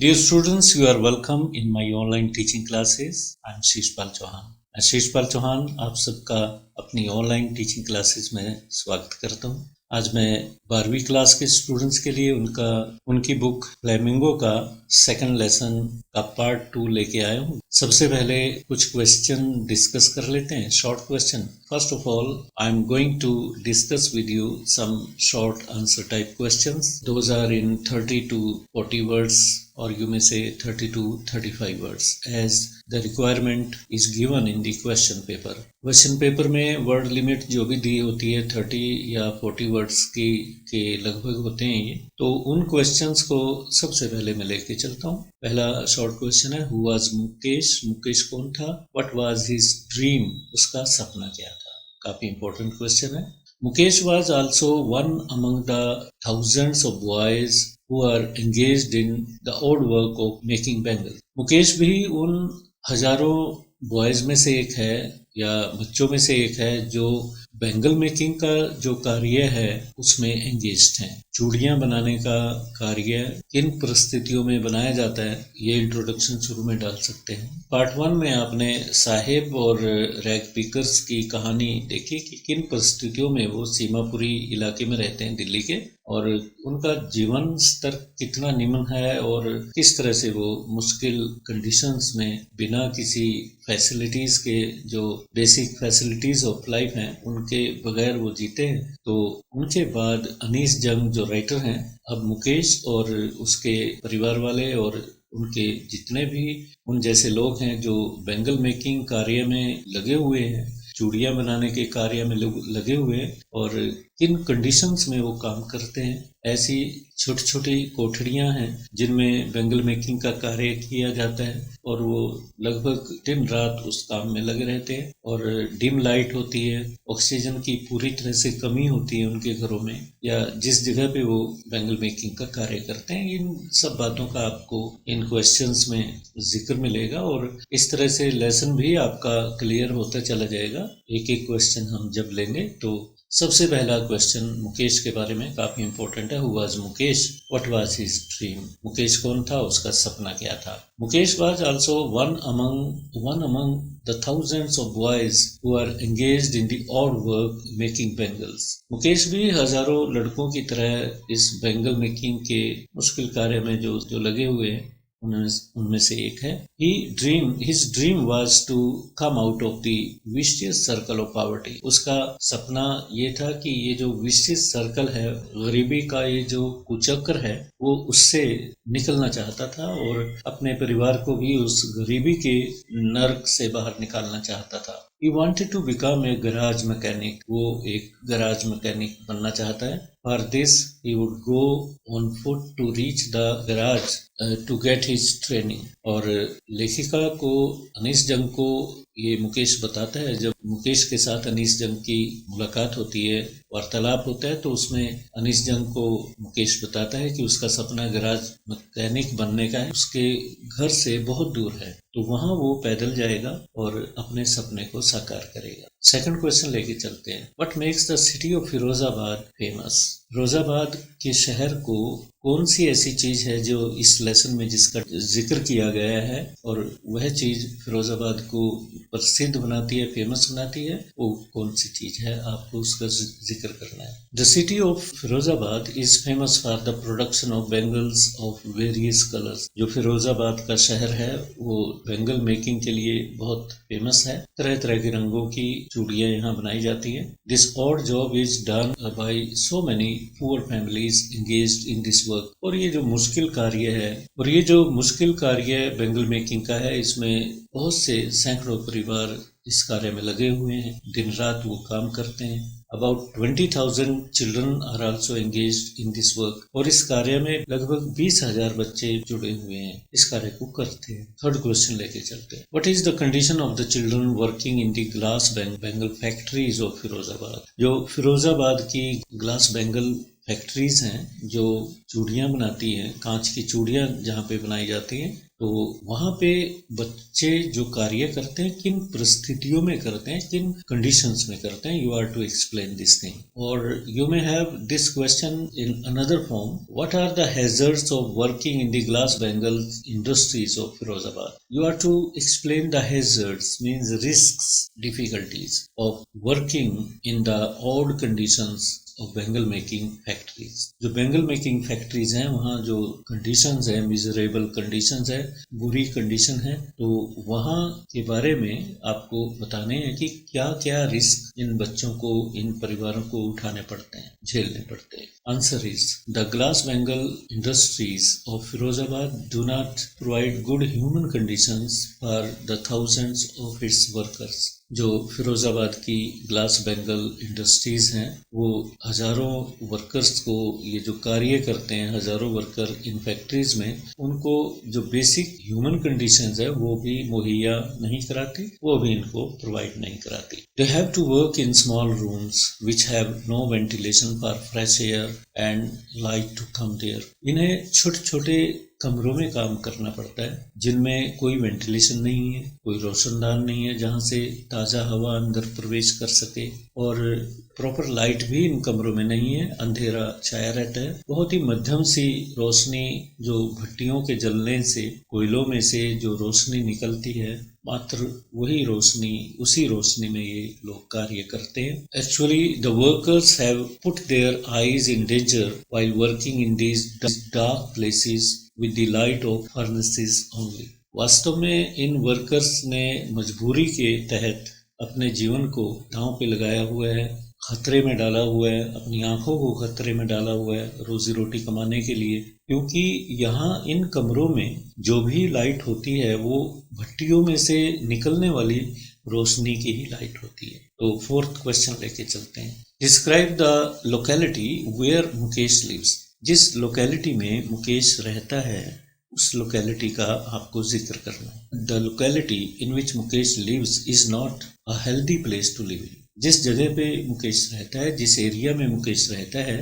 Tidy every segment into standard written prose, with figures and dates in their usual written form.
Dear students, you are welcome in my online teaching classes. I am Sheeshpal Chauhan. मैं शीशपाल चौहान आप सबका अपनी ऑनलाइन टीचिंग क्लासेस में स्वागत करता हूँ. आज मैं 12वीं क्लास के स्टूडेंट्स के लिए उनकी बुक फ्लेमिंगो का सेकंड लेसन का पार्ट 2 लेके आया हूँ. सबसे पहले कुछ क्वेश्चन डिस्कस कर लेते हैं. Short question. First of all, I am going to discuss with you some short answer type questions. Those are in 30 to 40 words or you may say 30 to 35 words as the requirement is given in the question paper. Question paper में word limit जो भी दी होती है 30 या 40 words की के लगभग होते हैं ये. तो उन क्वेश्चंस को सबसे पहले मैं लेके चलता हूँ. पहला शॉर्ट क्वेश्चन है, हु वाज मुकेश? मुकेश कौन था? What was his dream? उसका सपना क्या था? काफी इंपॉर्टेंट क्वेश्चन है. Mukesh was also one among the thousands of boys who are engaged in the odd work of making bangles. Mukesh भी उन हजारों बॉयज में से एक है या बच्चों में से एक है जो बैंगल मेकिंग का जो कार्य है उसमें एंगेज्ड हैं. चूड़ियां बनाने का कार्य किन परिस्थितियों में बनाया जाता है ये इंट्रोडक्शन शुरू में डाल सकते हैं. पार्ट 1 में आपने साहेब और रैग पिकर्स की कहानी देखी कि किन परिस्थितियों में वो सीमापुरी इलाके में रहते हैं दिल्ली के और उनका जीवन स्तर कितना निम्न है और किस तरह से वो मुश्किल कंडीशंस में बिना किसी फैसिलिटीज के जो बेसिक फैसिलिटीज ऑफ लाइफ हैं उनके बगैर वो जीते हैं. तो उनके बाद अनीस जंग जो राइटर हैं, अब मुकेश और उसके परिवार वाले और उनके जितने भी उन जैसे लोग हैं जो बैंगल मेकिंग कार्य में लगे हुए हैं, चूड़ियां बनाने के कार्य में लगे हुए हैं और किन कंडीशंस में वो काम करते हैं. ऐसी छोटी छोटी कोठड़ियां हैं जिनमें बैंगल मेकिंग का कार्य किया जाता है और वो लगभग दिन रात उस काम में लगे रहते हैं और डिम लाइट होती है, ऑक्सीजन की पूरी तरह से कमी होती है उनके घरों में या जिस जगह पे वो बैंगल मेकिंग का कार्य करते हैं. इन सब बातों का आपको इन क्वेश्चंस में जिक्र मिलेगा और इस तरह से लेसन भी आपका क्लियर होता चला जाएगा. एक एक क्वेश्चन हम जब लेंगे तो सबसे पहला क्वेश्चन मुकेश के बारे में काफी इंपॉर्टेंट है. Who was Mukesh? What was his dream? Mukesh कौन था? उसका सपना क्या था? Mukesh was also one among the thousands of boys who are engaged in the odd work making bangles. Mukesh भी हजारों लड़कों की तरह इस बैंगल मेकिंग के मुश्किल कार्य में जो लगे हुए हैं उनमें से एक है. His dream was to come out of the vicious circle of poverty. उसका सपना ये था कि ये जो vicious circle है, गरीबी का ये जो कुचक्र है, वो उससे निकलना चाहता था और अपने परिवार को भी उस गरीबी के नर्क से बाहर निकालना चाहता था. He wanted to become a garage mechanic. वो एक गराज मैकेनिक बनना चाहता है. For this, he would go on foot to reach the garage to get his training. और लेखिका को अनीस जंग को ये मुकेश बताता है. जब मुकेश के साथ अनीस जंग की मुलाकात होती है, वार्तालाप होता है, तो उसमें अनीस जंग को मुकेश बताता है कि उसका सपना गराज मैकेनिक बनने का है. उसके घर से बहुत दूर है तो वहां वो पैदल जाएगा और अपने सपने को साकार करेगा. सेकंड क्वेश्चन लेके चलते हैं. What makes the city of Firozabad famous? Firozabad के शहर को कौन सी ऐसी चीज है जो इस लेसन में जिसका जिक्र किया गया है और वह चीज फिरोजाबाद को प्रसिद्ध बनाती है, फेमस बनाती है, वो कौन सी चीज है? आपको उसका जिक्र करना है. The city of Firozabad is famous for the production of bangles of various colours. जो फिरोजाबाद का शहर है वो बैंगल मेकिंग के लिए बहुत फेमस है. तरह तरह के रंगों की चूड़ियां यहाँ बनाई जाती है. This odd job is done by so many poor families engaged in this work. और ये जो मुश्किल कार्य बैंगल मेकिंग का है, इसमें बहुत से सैकड़ों परिवार इस कार्य में लगे हुए हैं. दिन रात वो काम करते हैं. About 20,000 children are also engaged in this work. और इस कार्य में लगभग 20,000 बच्चे जुड़े हुए हैं, इस कार्य को करते हैं. थर्ड क्वेश्चन लेके चलते हैं. What is the condition of the children working in the glass bangle factories of Firozabad? जो फिरोजाबाद की ग्लास बैंगल फैक्ट्रीज हैं जो चूड़ियाँ बनाती हैं, कांच की चूड़ियाँ जहाँ पे बनाई जाती हैं, तो वहाँ पे बच्चे जो कार्य करते हैं किन परिस्थितियों में करते हैं, किन कंडीशंस में करते हैं, you are to explain this thing. और you may have this question in another form, what are the hazards of working in the glass bangles industries of Firozabad. You are to explain the hazards means risks, difficulties of working in the odd conditions of bangle making factories. जो bangle making factories हैं वहाँ जो conditions है, miserable conditions है, बुरी condition है, तो वहाँ के बारे में आपको बताने हैं कि क्या क्या रिस्क इन बच्चों को, इन परिवारों को उठाने पड़ते हैं, झेलने पड़ते हैं। Answer is, the glass Bengal industries of Firozabad do not provide good human conditions for the thousands of its workers. जो फिरोजाबाद की ग्लास बेंगल इंडस्ट्रीज हैं वो हजारों वर्कर्स को, ये जो कार्य करते हैं हजारों वर्कर इन फैक्ट्रीज में, उनको जो बेसिक ह्यूमन कंडीशंस है वो भी मुहैया नहीं कराती, वो भी इनको प्रोवाइड नहीं कराती। They have to work in small rooms which have no ventilation for fresh air and light to come there. इन्हें छोटे छोटे कमरों में काम करना पड़ता है जिनमें कोई वेंटिलेशन नहीं है, कोई रोशनदान नहीं है जहाँ से ताज़ा हवा अंदर प्रवेश कर सके, और प्रॉपर लाइट भी इन कमरों में नहीं है, अंधेरा छाया रहता है। बहुत ही मध्यम सी रोशनी जो भट्टियों के जलने से, कोयलों में से जो रोशनी निकलती है, मात्र वही रोशनी, उसी रोशनी में ये लोग कार्य करते हैं। Actually the workers have put their eyes in danger while working in these dark places with the light of furnaces only। वास्तव में इन वर्कर्स ने मजबूरी के तहत अपने जीवन को दांव पे लगाया हुआ है, खतरे में डाला हुआ है, अपनी आंखों को खतरे में डाला हुआ है रोजी रोटी कमाने के लिए, क्योंकि यहाँ इन कमरों में जो भी लाइट होती है वो भट्टियों में से निकलने वाली रोशनी की ही लाइट होती है। तो फोर्थ क्वेश्चन लेके चलते हैं। Describe the locality where Mukesh lives. जिस लोकेलिटी में मुकेश रहता है उस लोकेलिटी का आपको जिक्र करना है। The locality in which Mukesh lives is not a healthy place to live in. जिस जगह पे मुकेश रहता है, जिस एरिया में मुकेश रहता है,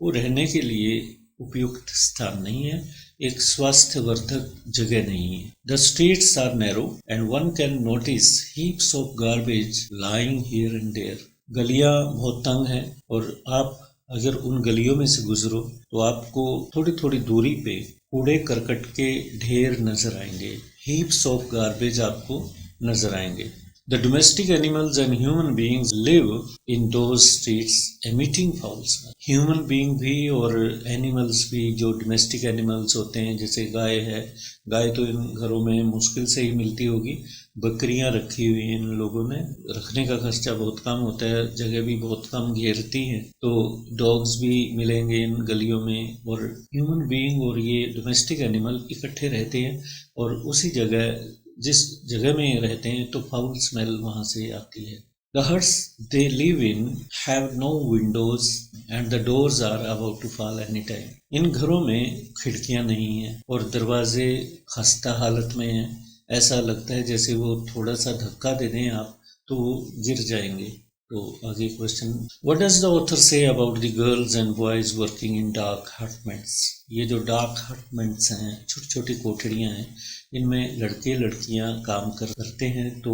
वो रहने के लिए उपयुक्त स्थान नहीं है, एक स्वास्थ्यवर्धक जगह नहीं है। The streets are narrow and one can notice heaps of garbage lying here and there. गलियां बहुत तंग हैं और आप अगर उन गलियों में से गुजरो तो आपको थोड़ी थोड़ी दूरी पे कूड़े करकट के ढेर नजर आएंगे, हीप्स ऑफ गार्बेज आपको नजर आएंगे। The domestic animals and human beings live in those streets emitting foul smell। Human being भी और animals भी, जो domestic animals होते हैं जैसे गाय है, गाय तो इन घरों में मुश्किल से ही मिलती होगी, बकरियां रखी हुई हैं इन लोगों ने, रखने का खर्चा बहुत कम होता है, जगह भी बहुत कम घेरती हैं, तो डॉग्स भी मिलेंगे इन गलियों में, और ह्यूमन बीइंग और ये डोमेस्टिक एनिमल इकट्ठे रहते हैं, और उसी जगह, जिस जगह में रहते हैं तो फाउल स्मेल वहाँ से आती है। The huts they live in have no windows and the doors are about to fall any time। इन घरों में खिड़कियां नहीं हैं और दरवाजे खस्ता हालत में हैं, ऐसा लगता है जैसे वो थोड़ा सा धक्का दे दें आप तो वो गिर जाएंगे। तो आगे question, what does the author say about the girls and boys working in dark hutments. ये जो डार्क हटमेंट्स हैं, छोटी छोटी कोठड़ियाँ हैं, इनमें लड़के लड़कियाँ काम करते हैं, तो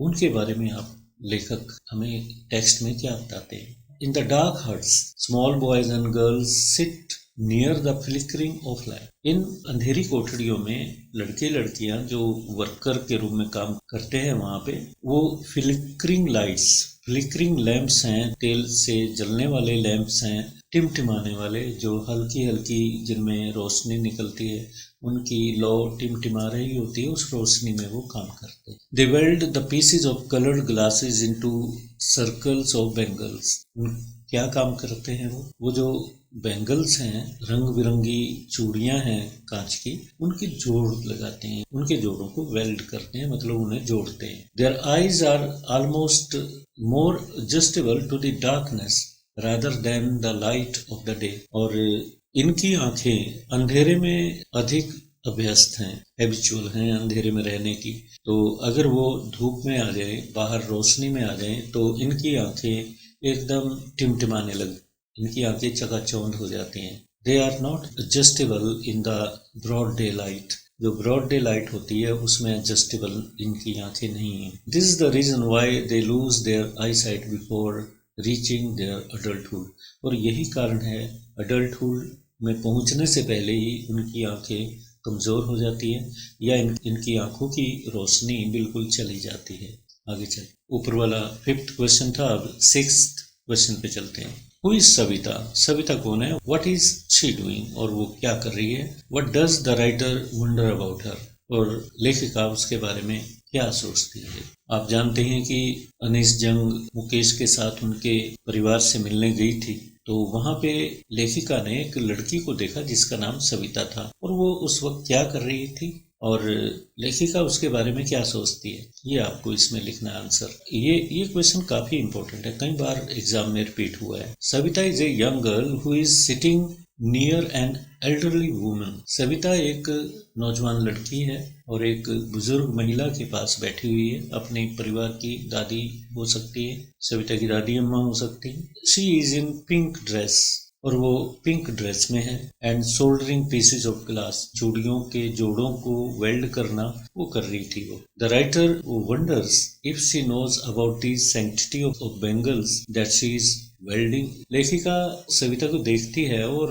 उनके बारे में आप लेखक हमें टेक्स्ट में क्या बताते हैं। In the dark huts small boys and girls sit near the flickering of light. इन अंधेरी कोठड़ियों में लड़के लड़कियां जो वर्कर के रूप में काम करते हैं वहाँ पे, वो फ्लिकरिंग लाइट्स, फ्लिकरिंग लैंप्स हैं, तेल से जलने वाले लैंप्स हैं, टिमटिमाने वाले, जो हल्की हल्की जिनमें रोशनी निकलती है, उनकी लौ टिमटिमा रही होती है, उस रोशनी में वो काम करते हैं। They weld the pieces of coloured glasses into circles of bangles. क्या काम करते हैं वो जो बैंगल्स हैं, रंग बिरंगी चूड़ियां हैं कांच की, उनके जोड़ लगाते हैं, उनके जोड़ों को वेल्ड करते हैं, मतलब उन्हें जोड़ते हैं। Their eyes are almost more adjustable to the darkness rather than the light of the day. और इनकी आंखें अंधेरे में अधिक अभ्यस्त हैं, हैबिचुअल हैं अंधेरे में रहने की, तो अगर वो धूप में आ जाए, बाहर रोशनी में आ जाए, तो इनकी आंखें एकदम टिमटिमाने इनकी आंखें चकाचौंध हो जाती हैं। They are not adjustable in the broad day light, जो ब्रॉड डे लाइट होती है उसमें एडजस्टेबल इनकी आंखें नहीं हैं। This is the reason why they lose their eye sight before reaching their adulthood, और यही कारण है अडल्टहुड में पहुंचने से पहले ही उनकी आंखें कमज़ोर हो जाती है या इनकी आंखों की रोशनी बिल्कुल चली जाती है। आगे चल, ऊपर वाला 5th क्वेश्चन था, अब 6th क्वेश्चन पे चलते हैं। Who is Savita? सविता कौन है? व्हाट इज शी डूइंग, और वो क्या कर रही है? What does the writer wonder about her, और लेखिका उसके बारे में क्या सोचती है? आप जानते हैं कि अनीस जंग मुकेश के साथ उनके परिवार से मिलने गई थी, तो वहां पे लेखिका ने एक लड़की को देखा जिसका नाम सविता था, और वो उस वक्त क्या कर रही थी और लेखिका उसके बारे में क्या सोचती है, ये आपको इसमें लिखना है आंसर। ये क्वेश्चन काफी इंपॉर्टेंट है, कई बार एग्जाम में रिपीट हुआ है। Savita is a young girl who is sitting near an elderly woman. Savita एक नौजवान लड़की है और एक बुजुर्ग महिला के पास बैठी हुई है, अपने परिवार की दादी हो सकती है, सविता की दादी अम्मा हो सकती है। She is in pink dress, और वो पिंक ड्रेस में है, and soldering pieces of glass, चूड़ियों के जोड़ों को वेल्ड करना वो कर रही थी वो। The writer wonders if she knows about the sanctity of bangles that she is welding. लेखिका सविता को देखती है और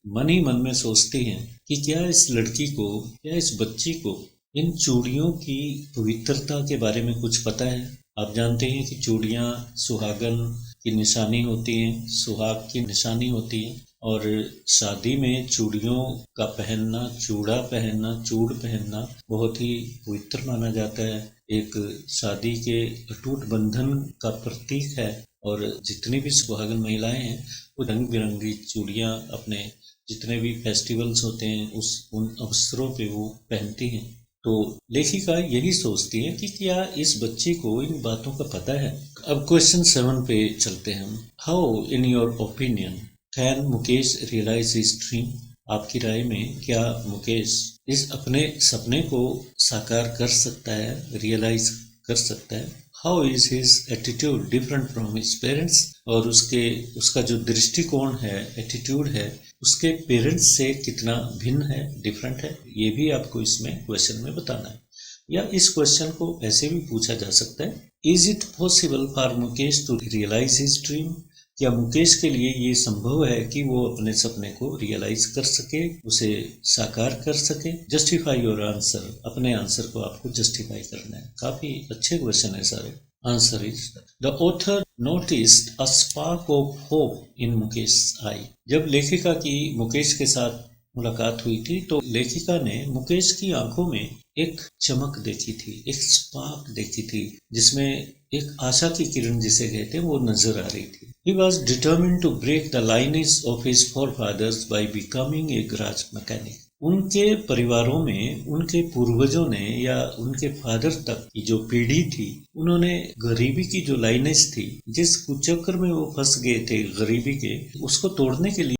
मन ही मन में सोचती है कि क्या इस लड़की को, क्या इस बच्ची को इन चूड़ियों की पवित्रता के बारे में कुछ पता है। आप जानते हैं कि चूड़ियाँ सुहागन की निशानी होती हैं, सुहाग की निशानी होती है, और शादी में चूड़ियों का पहनना, चूड़ा पहनना, चूड़ पहनना बहुत ही पवित्र माना जाता है, एक शादी के अटूट बंधन का प्रतीक है। और जितनी भी सुहागन महिलाएं हैं वो रंग बिरंगी चूड़ियाँ अपने जितने भी फेस्टिवल्स होते हैं उन अवसरों पे वो पहनती हैं। तो लेखिका यही सोचती है कि क्या इस बच्ची को इन बातों का पता है। अब क्वेश्चन 7 पे चलते हैं हम। How in your opinion can Mukesh realise his dream? आपकी राय में क्या मुकेश इस अपने सपने को साकार कर सकता है, रियलाइज कर सकता है? How is his attitude different from his parents? और उसका जो दृष्टिकोण है, एटीट्यूड है, उसके पेरेंट्स से कितना भिन्न है, डिफरेंट है, ये भी आपको इसमें क्वेश्चन में बताना है। या इस क्वेश्चन को ऐसे भी पूछा जा सकता है, is it possible for Mukesh to realise his dream? क्या मुकेश के लिए ये संभव है कि वो अपने सपने को रियलाइज कर सके, उसे साकार कर सके? जस्टिफाई योर आंसर, अपने आंसर को आपको जस्टिफाई करना है। काफी अच्छे क्वेश्चन है सारे। Answer is the author noticed a spark of hope in Mukesh eye. जब लेखिका की मुकेश के साथ मुलाकात हुई थी तो लेखिका ने मुकेश की आंखों में एक चमक देखी थी, एक स्पार्क देखी थी, जिसमें एक आशा की किरण जिसे कहते हैं वो नजर आ रही थी। He was determined to break the lineage of his forefathers by becoming a garage mechanic. उनके परिवारों में उनके पूर्वजों ने या उनके फादर तक की जो पीढ़ी थी, उन्होंने गरीबी की जो लाइनेज थी, जिस कुचक्र में वो फंस गए थे गरीबी के, उसको तोड़ने के लिए